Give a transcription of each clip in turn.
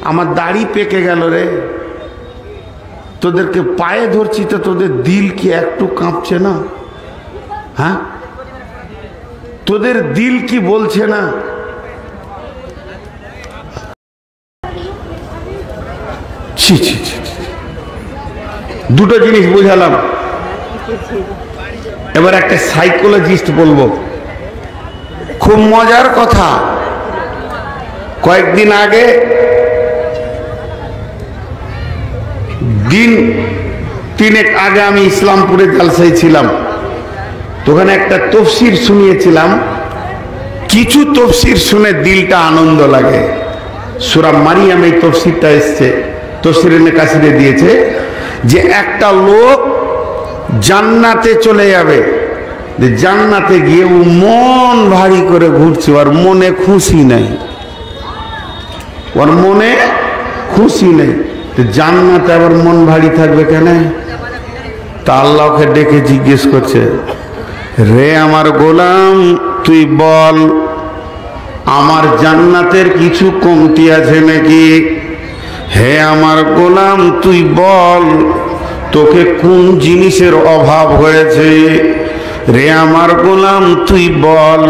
আমার দাড়ি পেকে গেল রে, তোদেরকে পায়ে ধরছি তো তোদের দিল কি একটু কাঁপছে না? হ্যাঁ, তোদের দিল কি বলছে না? ছি ছি ছি, দুটো জিনিস বুঝালাম। এবার একটা সাইকোলজিস্ট বলবো, খুব মজার কথা। কয়েকদিন আগে দিন তিনেক আগে আমি ইসলামপুরে জালসায় ছিলাম, তো ওখানে একটা তফসির শুনিয়েছিলাম। কিছু তফসির শুনে দিলটা আনন্দ লাগে। সূরা মারিয়াম এই তফসিরটা এসছে, তফসিরে কাসিরে দিয়েছে যে একটা লোক জান্নাতে চলে যাবে, যে জান্নাতে গিয়ে ও মন ভারী করে ঘুরছে, ওর মনে খুশি নাই, ওর মনে খুশি নেই। জান্নাতে আবার মন ভারী থাকবে কেন? তা আল্লাহকে ডেকে জিজ্ঞেস করছে, রে আমার গোলাম তুই বল, আমার জান্নাতের কিছু কমতি আছে নাকি? হে আমার গোলাম তুই বল, তোকে কোন জিনিসের অভাব হয়েছে? রে আমার গোলাম তুই বল,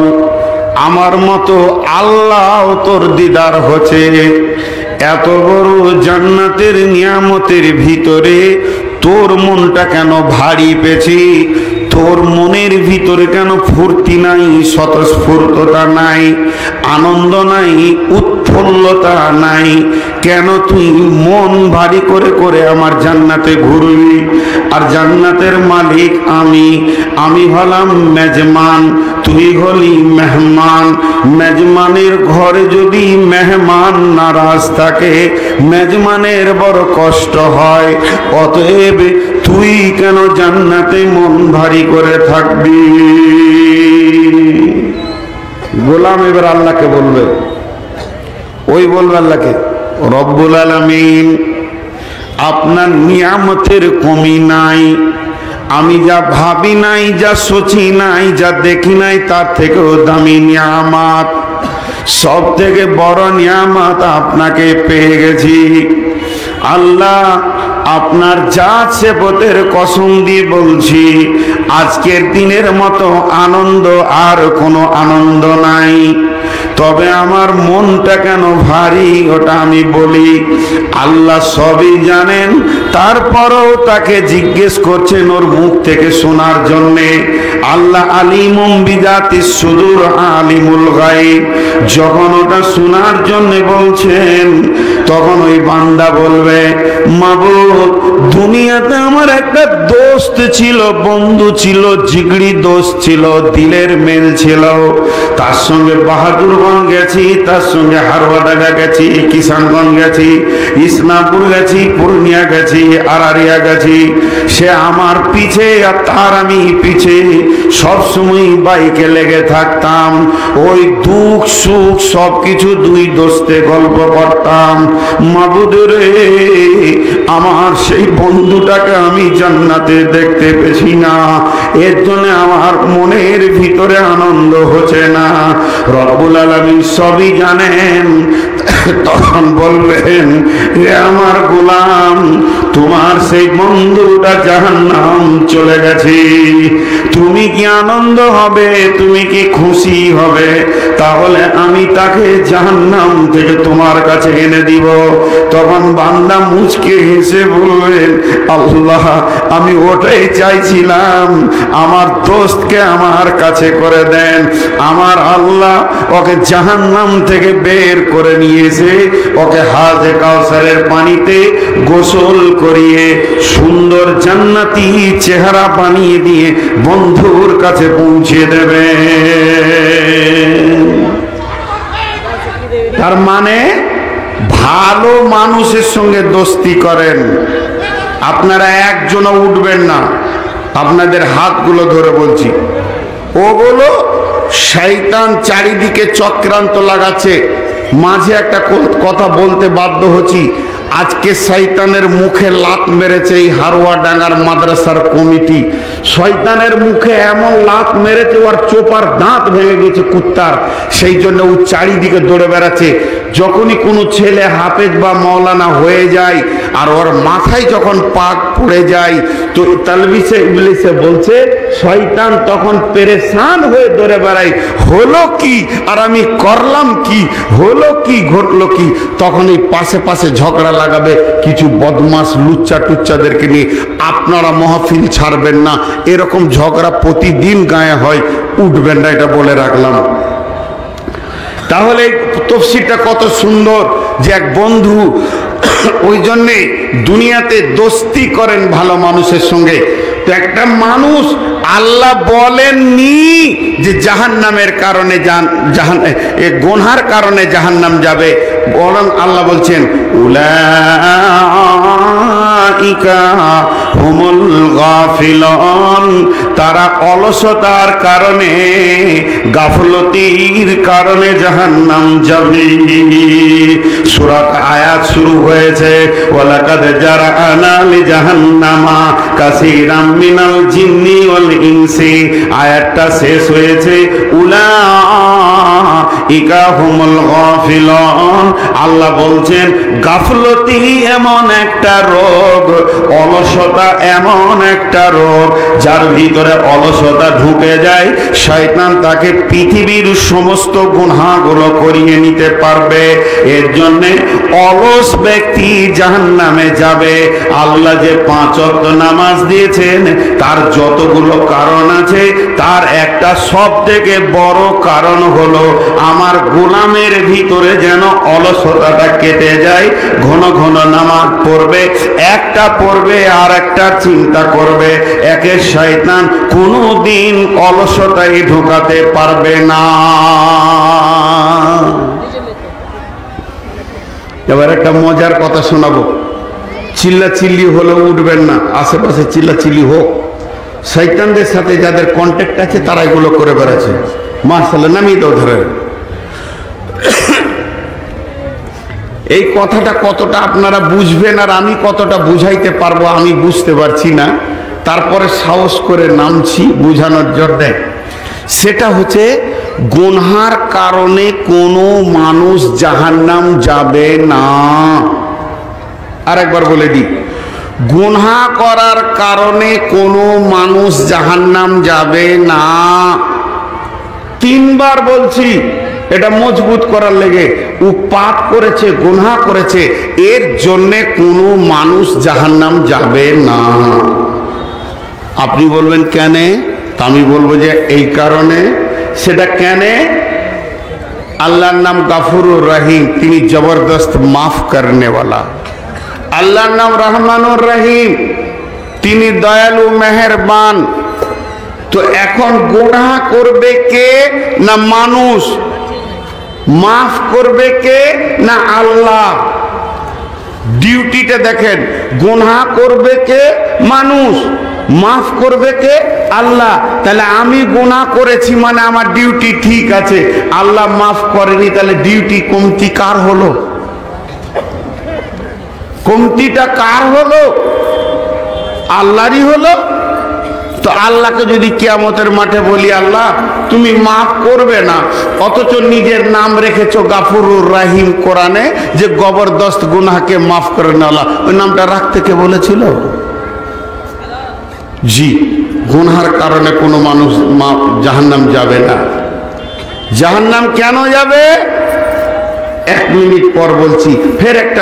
আমার মতো আল্লাহ তোর দিদার হচ্ছে। এত বড় জান্নাতের নিয়ামতের ভিতরে তোর মনটা কেন ভারী পেয়েছি? তোর মনের ভিতরে কেন ফুর্তি নাই, স্বতঃস্ফূর্ততা নাই, আনন্দ নাই, উৎফুল্লতা নাই? কেন তুই মন ভারী করে করে আমার জান্নাতে ঘুরবি? আর জান্নাতের মালিক আমি হলাম মেজমান, তুই হলি মেহমান। মেজমানের ঘরে যদি মেহমান নারাজ থাকে, মেজমানের বড় কষ্ট হয়। অতএব তুই কেন জান্নাতে মন ভারী করে থাকবি? গোলাম এবার আল্লাহকে বলবে, ওই বলবে আল্লাহকে, রব্বুল আলামিন আপনার নিয়ামতের কমি নাই, আমি যা ভাবি নাই, যা সোচি নাই, যা দেখি নাই, তার থেকেও দামি নিয়ামত, সব থেকে বড় নিয়ামত আপনাকে পেয়ে গেছি। আল্লাহ আপনার জাত সেবতের কসম দিয়ে বলছি, আজকের দিনের মতো আনন্দ আর কোনো আনন্দ নাই। তবে আমার মনটা কেন ভারী ওটা আমি বলি, আল্লাহ সবই জানেন। তারপরেও তাকে জিজ্ঞেস করছেন ওর মুখ থেকে শোনার জন্যে। আল্লাহ আলিমুম বিজাতিস সুদূর আলিমুল গায়ব, যখন ওটা শোনার জন্য বলছেন, তখন ওই বান্দা বলবে, মাবুদ দুনিয়াতে আমার একটা দোস্ত ছিল, বন্ধু ছিল, জিগড়ি দোস্ত ছিল, দিলের মেল ছিল। তার সঙ্গে বাহাদুরগঞ্জ গেছি, তার সঙ্গে হারওয়াডাঙ্গা গেছি, কিষানগঞ্জ গেছি, ইসলামপুর গেছি, পূর্ণিয়া গেছি, আরারিয়া গেছি। সে আমার পিছে আর তার আমি পিছে, সবসময় বাইকে লেগে থাকতাম। ওই দুঃখ সুখ সবকিছু দুই দোস্তে গল্প করতাম। মাবুদ রে, আমার সেই বন্ধুটাকে আমি জান্নাতে দেখতে পেছি না, এর জন্য আমার মনের ভিতরে আনন্দ হচ্ছে না। রব্বুল আলামিন সবই জানেন। তখন বলবেন, হে আমার গোলাম, তোমার সেই বন্ধুটা জাহান্নাম চলে গেছে, তুমি কি আনন্দ হবে? তুমি কি খুশি হবে? তাহলে আমি তাকে জাহান্নাম থেকে তোমার কাছে এনে দিব। তখন বান্দা মুচকে হেসে বলবেন, আল্লাহ আমি ওটাই চাইছিলাম, আমার দোস্তকে আমার কাছে করে দেন। আমার আল্লাহ ওকে জাহান্নাম থেকে বের করে নিয়েছে, ওকে হাজে কাউসারের পানিতে গোসল করিয়ে সুন্দর জান্নাতি চেহারা বানিয়ে দিয়ে বন্ধুর কাছে পৌঁছে দেবে। তার মানে ভালো মানুষের সঙ্গে দোস্তি করেন, আপনারা একজনও উঠবেন না। আপনাদের হাতগুলো ধরে বলছি, ওগুলো শয়তান চারিদিকে চক্রান্ত লাগাচ্ছে। মাঝে একটা কথা বলতে বাধ্য হচ্ছি, আজকে শয়তানের মুখে লাত মেরেছে এই হারুয়াডাঙ্গার মাদ্রাসার কমিটি। শয়তানের মুখে এমন লাত মেরেছে ওর চোপার দাঁত ভেঙে গেছে কুত্তার। সেই জন্য ও চারিদিকে দৌড়ে বেড়াচ্ছে। যখনই কোনো ছেলে হাফেজ বা মৌলানা হয়ে যায় আর ওর মাথায় যখন পাক পড়ে যায় তো তালবিসে ইবলিসে বলছে, শয়তান তখন পেরেশান হয়ে দৌড়ে বেড়ায়, হলো কি আর আমি করলাম কি, হলো কি ঘটলো কি। তখন এই পাশে পাশে ঝগড়া লাগাবে কিছু বদমাস লুচ্চা টুচ্চাদেরকে নিয়ে। আপনারা মাহফিল ছাড়বেন না, এরকম ঝগড়া প্রতিদিন গায়ে হয়, উঠবেন না, এটা বলে রাখলাম। তাহলে তফসিরটা কত সুন্দর যে এক বন্ধু ওই জন্যে দুনিয়াতে দোস্তি করেন ভালো মানুষের সঙ্গে। তো একটা মানুষ আল্লাহ বলেননি যে জাহান্নামের কারণে গুনহার কারণে জাহান্নাম যাবে, বরং আল্লাহ বলছেন উলাইকা হুমুল গাফিলুন, তারা অলসতার কারণে গাফলতির কারণে জাহান্নাম যাবে। সূরা আয়াত শুরু হয়েছে ওয়ালাকাদ জারানা লি জাহান্নামা কাসীরাম মিনাল জিন্নি ওয়াল ইনসি, আয়াতটা শেষ হয়েছে উলাইকা হুমুল গাফিলুন। আল্লাহ বলছেন গাফলতি এমন একটা রোগ, অলসতা এমন একটা রোগ, যার ভিতরে অলসতা ঢুকে যায় শয়তান তাকে পৃথিবীর সমস্ত গুনাহগুলো করিয়ে নিতে পারবে। এর জন্য অলস ব্যক্তি জাহান্নামে যাবে। আল্লাহ যে 5 ওয়াক্ত নামাজ দিয়েছেন তার যতগুলো কারণ আছে, তার একটা সবথেকে বড় কারণ হলো আমার গোলামের ভিতরে যেন অলসতাটা কেটে যায়। ঘন ঘন নামাজ পড়বে, একটা পড়বে আর একটা চিন্তা করবে, একে শয়তান কোনোদিন অলসতায় ঢোকাতে পারবে না। এবার একটা মজার কথা শোনাবো। চিল্লাচিল্লি হলেও উঠবেন না, আশেপাশে চিল্লাচিল্লি হোক। শয়তানদের সাথে যাদের কন্ট্যাক্ট আছে তারা এগুলো করে বেড়াচ্ছে। মাশাআল্লাহ, নামিয়ে দাও ধরে। এই কথাটা কতটা আপনারা বুঝবেন আর আমি কতটা বুঝাইতে পারবো আমি বুঝতে পারছি না, তারপরে সাহস করে নামছি বুঝানোর জন্য। সেটা হচ্ছে গুনহার কারণে কোনো মানুষ জাহান্নাম যাবে না। আরেকবার বলে দিই, গুনহা করার কারণে কোনো মানুষ জাহান্নাম যাবে না। 3 বার বলছি, এটা মজবুত করার লেগে। ও পাপ করেছে, গুনহা করেছে, এর জন্যে কোনো মানুষ জাহান্নাম যাবে না। আপনি বলবেন কেন? আমি বলবো যে এই কারণে। সেটা কেন? আল্লাহর নাম গাফুরুর রহিম, তিনি জবরদস্ত মাফ করনেওয়ালা। আল্লাহর নাম রহমানুর রহিম, তিনি দয়ালু মেহেরবান। তো এখন গুনাহ করবে কে না মানুষ? মাফ করবে কে না আল্লাহ? ডিউটিটা দেখেন, গুনাহ করবে কে? মানুষ। মাফ করবে কে? আল্লাহ। তাহলে আমি গুনাহ করেছি মানে আমার ডিউটি ঠিক আছে, আল্লাহ মাফ করেনি, তাহলে ডিউটি কমতি কার হলো? কমতিটা কার হলো? আল্লাহরই হলো। তো আল্লাহকে যদি কিয়ামতের মাঠে বলি আল্লাহ তুমি মাফ করবে না, অথচ নিজের নাম রেখেছো গাফুরুর রহিম কোরআনে, যে জবরদস্ত গুনাহকে মাফ করে না, আল্লাহ ওই নামটা রাখতে কে বলেছিল? জি, গুনহার কারণে কোনো মানুষ জাহান্নাম যাবে না। জাহান্নাম কেন যাবে? 1 মিনিট পর বলছি। ফের একটা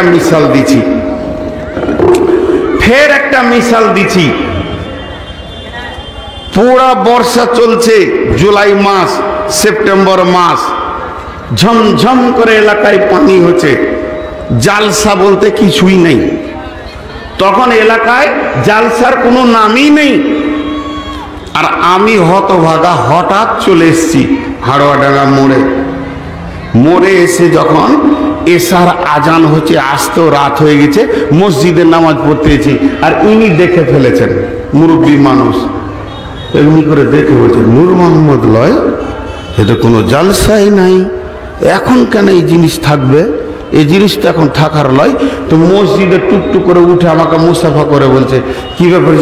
মিসাল দিচ্ছি। পুরা বর্ষা চলছে, জুলাই মাস, সেপ্টেম্বর মাস, ঝমঝম করে এলাকায় পানি হচ্ছে, জালসা বলতে কিছুই নেই। তখন এলাকায় জালসার কোনো নামই নেই। আর আমি হতভাগা হঠাৎ চলে এসেছি হাড়োয়াডাঙ্গা মোড়ে এসে যখন এশার আজান হচ্ছে, আসতেও রাত হয়ে গেছে, মসজিদের নামাজ পড়তেছি, আর ইনি দেখে ফেলেছেন, মুরব্বী মানুষ, এমনি করে দেখে বলছে নূর মোহাম্মদ লয়, এটা কোনো জালসাই নাই, এখন কেন এই জিনিস থাকবে? এই জিনিসটা এখন থাকার লয়। তো মসজিদে টুকটুক করে উঠে আমাকে মুসাফা করে বলছে, কি ব্যাপার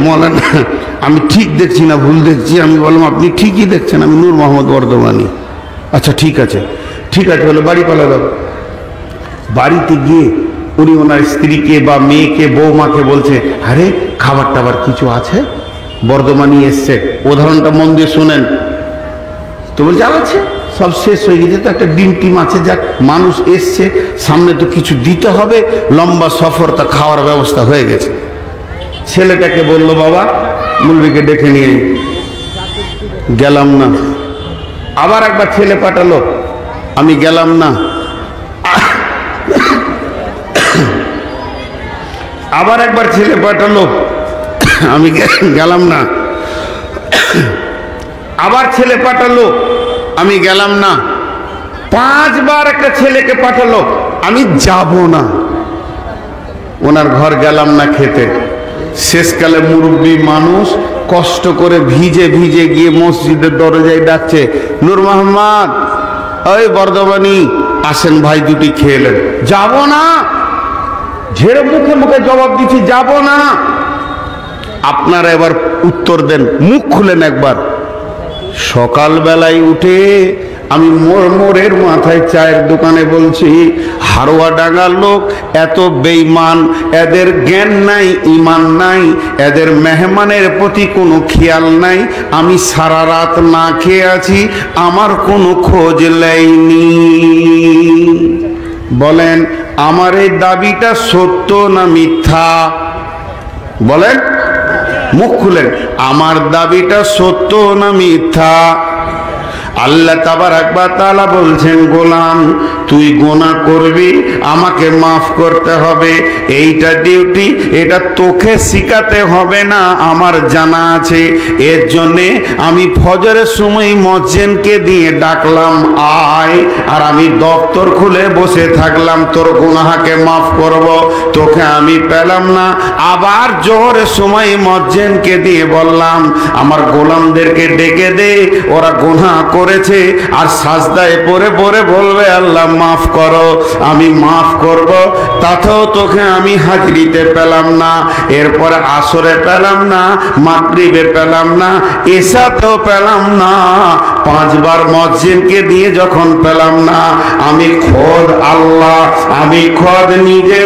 মৌলানা, আমি ঠিক দেখছি না ভুল দেখছি? আমি বললাম আপনি ঠিকই দেখছেন, আমি নূর মোহাম্মদ বর্ধমানি। আচ্ছা ঠিক আছে বলে বাড়ি পালা দাও। বাড়িতে গিয়ে উনি ওনার স্ত্রীকে বা মেয়েকে বৌমাকে বলছে, আরে খাবার টাবার কিছু আছে? বর্ধমানি এসছে, উদাহরণটা মন দিয়ে শোনেন। তো বলছে আছে, সব শেষ হয়ে গেছে, তো একটা ডিম টিম আছে, যাক মানুষ এসছে সামনে তো কিছু দিতে হবে, লম্বা সফর, তা খাওয়ার ব্যবস্থা হয়ে গেছে। ছেলেটাকে বললো বাবা মুলবিকে ডেকে নিয়ে গেলাম না। আবার একবার ছেলে পাঠালো, আমি গেলাম না। আবার একবার ছেলে পাঠালো, আমি গেলাম না। আবার ছেলে পাঠালো, আমি গেলাম না। 5 বার একটা ছেলেকে পাঠালো, আমি যাব না। ওনার ঘর গেলাম না খেতে। শেষকালে মুরব্বী মানুষ কষ্ট করে ভিজে ভিজে গিয়ে মসজিদের দরজায় ডাকছে, নূর মোহাম্মদ, ওই বর্ধমানি আসেন ভাই, দুটি খেলেন। যাব না, ঝেড়ে মুখে মুখে জবাব দিচ্ছি, যাব না। আপনারা এবার উত্তর দেন, মুখ খুলেন একবার। সকালবেলায় উঠে আমি মোড়ের মাথায় চায়ের দোকানে বলছি, হারোয়া ডাঙ্গার লোক এত বেঈমান, এদের জ্ঞান নাই, ইমান নাই, এদের মেহমানের প্রতি কোনো খেয়াল নাই। আমি সারা রাত না খেয়ে আছি, আমার কোনো খোঁজ নেয়নি। বলেন আমার এই দাবিটা সত্য না মিথ্যা? বলেন, মুখ খুলেন, আমার দাবিটা সত্য না মিথ্যা? আল্লাহ তাবারাক ওয়া তাআলা বলছেন, গোলাম তুই গুনাহ করবি, আমাকে মাফ করতে হবে, এইটা ডিউটি, এটা তোকে শিখাতে হবে না, আমার জানা আছে। এর জন্যে আমি ফজরের সময় মুয়াজ্জিনকে দিয়ে ডাকলাম, আয়, আর আমি দপ্তর খুলে বসে থাকলাম, তোর গুনাহকে মাফ করব, তোকে আমি পেলাম না। আবার জোহরের সময় মুয়াজ্জিনকে দিয়ে বললাম, আমার গোলামদেরকে ডেকে দে, ওরা গুনাহ করেছে, আর সাজদায় পড়ে পড়ে বলবে আল্লাহ মাফ করো, আমি মাফ করব, তাতেও তোকে আমি হাজরিতে পেলাম না। এরপরে আসরে পেলাম না, মাগরিবে পেলাম না, এশাতেও পেলাম না। 5 বার মুয়াজ্জিনকে দিয়ে যখন পেলাম না, আমি খোদ আল্লাহ, আমি খোদ নিজে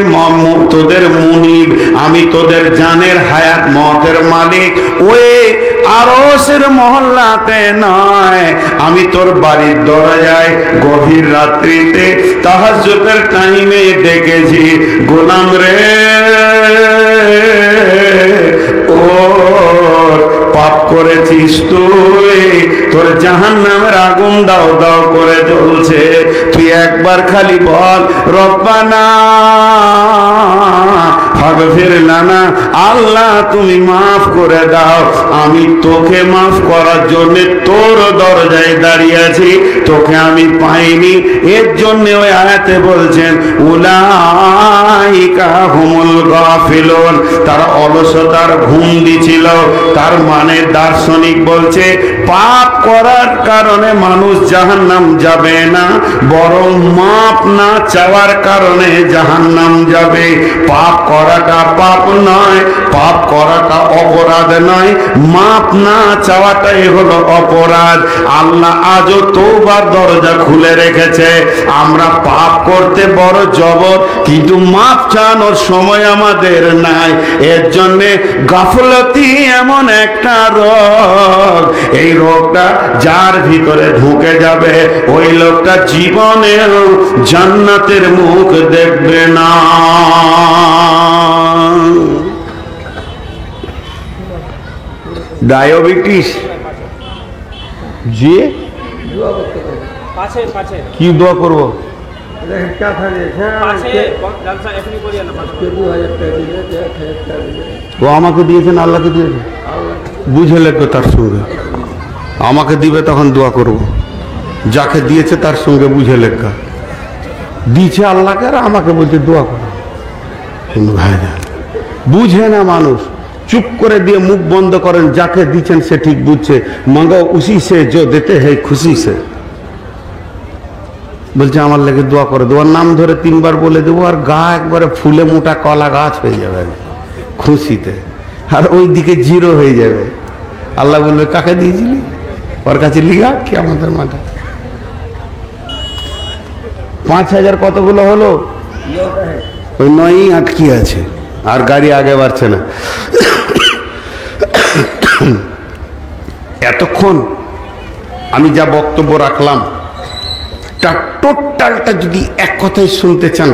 তোদের মুনিব, আমি তোদের জানের হায়াত মতের মালিক, ওই আরশের মহল্লাতে নয়, আমি তোর বাড়ির দরজায় গভীর রাত্রিতে তাহাজ্জুদের টাইমে ডেকেছি, গোলাম রে, ও পাপ করেছিস তুই, তোর জাহান্নামের আগুন দাও দাও করে জ্বলছে, তুই একবার খালি বল রব্বানা ফাগফির লানা, আল্লাহ তুমি মাফ করে দাও। আমি তোকে মাফ করার জন্য তোর দরজায় দাঁড়িয়ে আছি, তোকে আমি পাইনি। এর জন্য ওই আয়াতে বলছেন, উলাইকা হুমুল গাফিলুন, তারা অলসতার ঘুম দিছিল। তার মানে দার্শনিক বলছে, পাপ করার কারণে মানুষ জাহান্নাম যাবে না, বরং মাপ না চাওয়ার কারণে জাহান্নাম যাবে। পাপ করাটা পাপ নয়, পাপ করাটা অপরাধ নয়, মাপ না চাওয়াটাই হলো অপরাধ। আল্লাহ আজও তওবার দরজা খুলে রেখেছে। আমরা পাপ করতে বড় জবর, কিন্তু মাপ চানোর সময় আমাদের নাই। এর জন্যে গাফলতি এমন একটা রোগ, এই রোগটা যার ভিতরে ঢুকে যাবে, ওই লোকটা জীবনেও জান্নাতের মুখ দেখবে না। ডায়াবেটিস জি কি দোয়া করবো? ও আমাকে দিয়েছেন, আল্লাহকে দিয়েছে, বুঝে লেখবে তার সঙ্গে, আমাকে দিবে তখন দোয়া করব। যাকে দিয়েছে তার সঙ্গে বুঝে লেখা, দিয়েছে আল্লাহকে আর আমাকে বলছে দোয়া করো। ভাই বুঝে না মানুষ, চুপ করে দিয়ে মুখ বন্ধ করেন। যাকে দিচ্ছেন সে ঠিক বুঝছে, মাঙ্গো উসি সে जो देते हैं खुशी से। বলছে আমার লেগে দোয়া করে দেবো, নাম ধরে 3 বার বলে দেবো, আর গা একবারে ফুলে মোটা কলা গাছ হয়ে যাবে খুশিতে, আর ওই দিকে 0 হয়ে যাবে। আল্লাহ বলবে কাকে দিয়েছিলি, ওর কাছে লিখা কি আমাদের মাঠে 5000 কতগুলো হলো, ওই 9ই আটকে আছে, আর গাড়ি আগে বাড়ছে না। এতক্ষণ আমি যা বক্তব্য রাখলাম তার টোটালটা যদি এক কথাই শুনতে চান,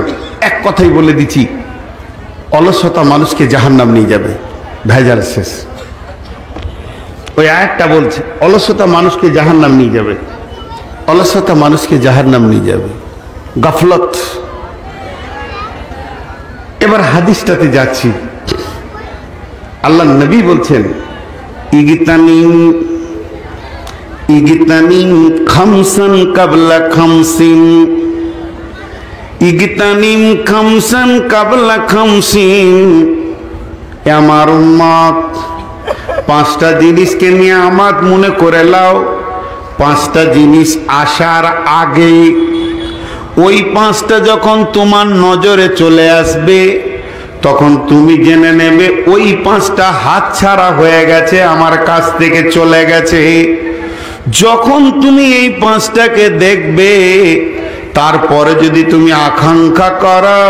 এক কথাই বলে দিচ্ছি, অলসতা মানুষকে জাহান্নাম নিয়ে যাবে, ভেজাল শেষ। ওই আয়াতটা বলছে অলসতা মানুষকে জাহান্নাম নিয়ে যাবে, অলসতা মানুষকে জাহান্নাম নিয়ে যাবে, গাফলত। এবার হাদিসটাতে যাচ্ছি। আল্লাহ নবী বলছেন ইগতানিম খামসান কাবলা খামসিন, ইগতানিম খামসান কাবলা খামসিন। আমার উম্মত 5টা জিনিসকে নিয়ামত মনে করে লাও, 5টা জিনিস আসার আগে। ওই 5টা যখন তোমার নজরে চলে আসবে তখন তুমি জেনে নেবে ওই 5টা হাতছাড়া হয়ে গেছে, আমার কাছ থেকে চলে গেছে। যখন তুমি এই 5টাকে দেখবে, তারপরে যদি তুমি আকাঙ্ক্ষা করো,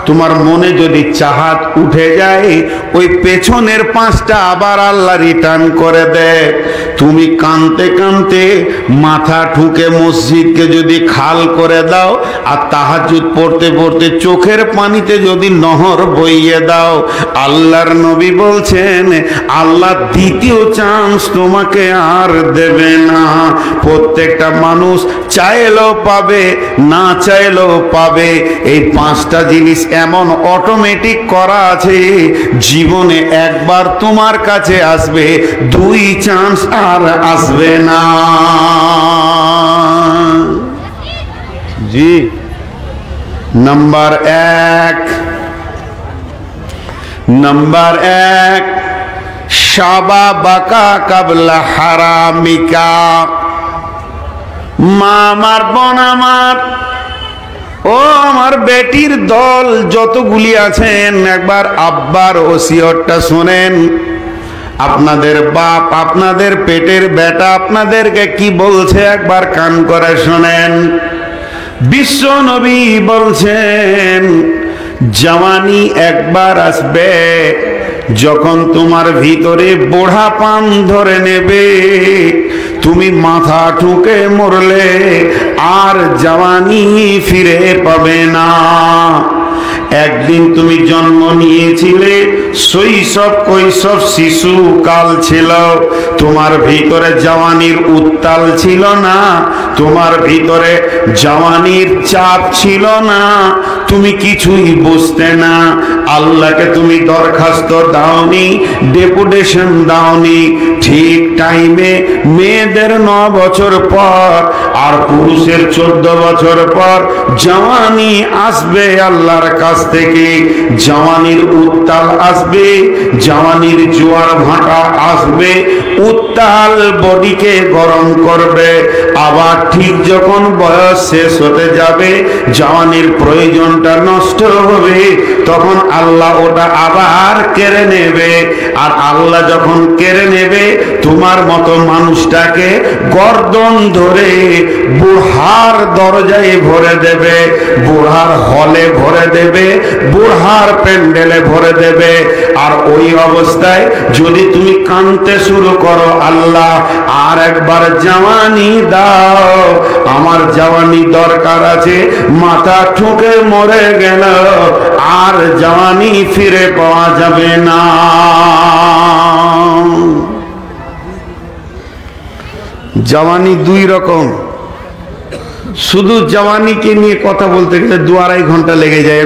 তোমার মনে যদি চাহাত উঠে যায়, ওই পেছনের 5টা আবার আল্লাহ রিটার্ন করে দেয়। তুমি কাঁদতে কাঁদতে মাথা ঠুকে মসজিদকে যদি খাল করে দাও, আর তাহাজ্জুদ পড়তে পড়তে চোখের পানিতে যদি নহর বইয়ে দাও, আল্লাহর নবী বলছেন আল্লাহ দ্বিতীয় চান্স তোমাকে আর দেবে না। প্রত্যেকটা মানুষ চাইলেও পাবে, না চাইলেও পাবে। এই 5টা জিনিস এমন অটোমেটিক করা আছে, জীবনে একবার তোমার কাছে আসবে, 2 চান্স আর আসবে না। জি, নাম্বার 1 শাবাবাকা কাবলা হারামিকা। মা আমার, বোন আমার, ও আমার বেটির দল যতগুলি আছেন, একবার আব্বার ওসিয়তটা শোনেন। আপনাদের বাপ, আপনাদের পেটের বেটা আপনাদেরকে কি বলছে একবার কান করে শোনেন। বিশ্ব নবী বলছেন জওয়ানি একবার আসবে যখন তোমার ভিতরে বুড়াপান ধরে নেবে, তুমি মাথা ঠুকে মরলে আর জওয়ানি ফিরে পাবে না। একদিন তুমি জন্ম নিয়েছিলে, শৈশব কৈশোর শিশু কাল ছিল, তোমার ভিতরে জওয়ানির উত্তাল ছিল না, তোমার ভিতরে জওয়ানির চাপ ছিল না, তুমি কিছুই বুঝতে না। আল্লাহকে তুমি দরখাস্ত দাওনি, ডেপুটেশন দাওনি। ঠিক টাইমে মেয়েদের 9 বছর পর আর পুরুষের 14 বছর পর জওয়ানি আসবে আল্লাহর কাছ থেকে। জওয়ানির উত্তাল আসবে, জওয়ানির জোয়ার ভাটা আসবে, উত্তাল বডিকে গরম করবে। আবার ঠিক যখন বয়স শেষ হতে যাবে, জওয়ানির প্রয়োজনটা নষ্ট হবে, তখন আল্লাহ ওটা আবার কেড়ে নেবে। আর আল্লাহ যখন কেড়ে নেবে, তোমার মতো মানুষটাকে গর্দন ধরে বুড়ার দরজায় ভরে দেবে, বুড়ার হলে ভরে দেবে, বুড়ার প্যান্ডেলে ভরে দেবে। আর ওই অবস্থায় যদি তুমি কাঁদতে শুরু করো, আল্লাহ আর একবার জওয়ানি দাও, আমার জওয়ানি দরকার আছে, মাথা ঠুকে মরে গেল, আর জওয়ানি ফিরে পাওয়া যাবে না। জওয়ানি 2 রকম। শুধু জওয়ানিকে নিয়ে কথা বলতে গেলে 2-2.5 ঘন্টা লেগে যায়।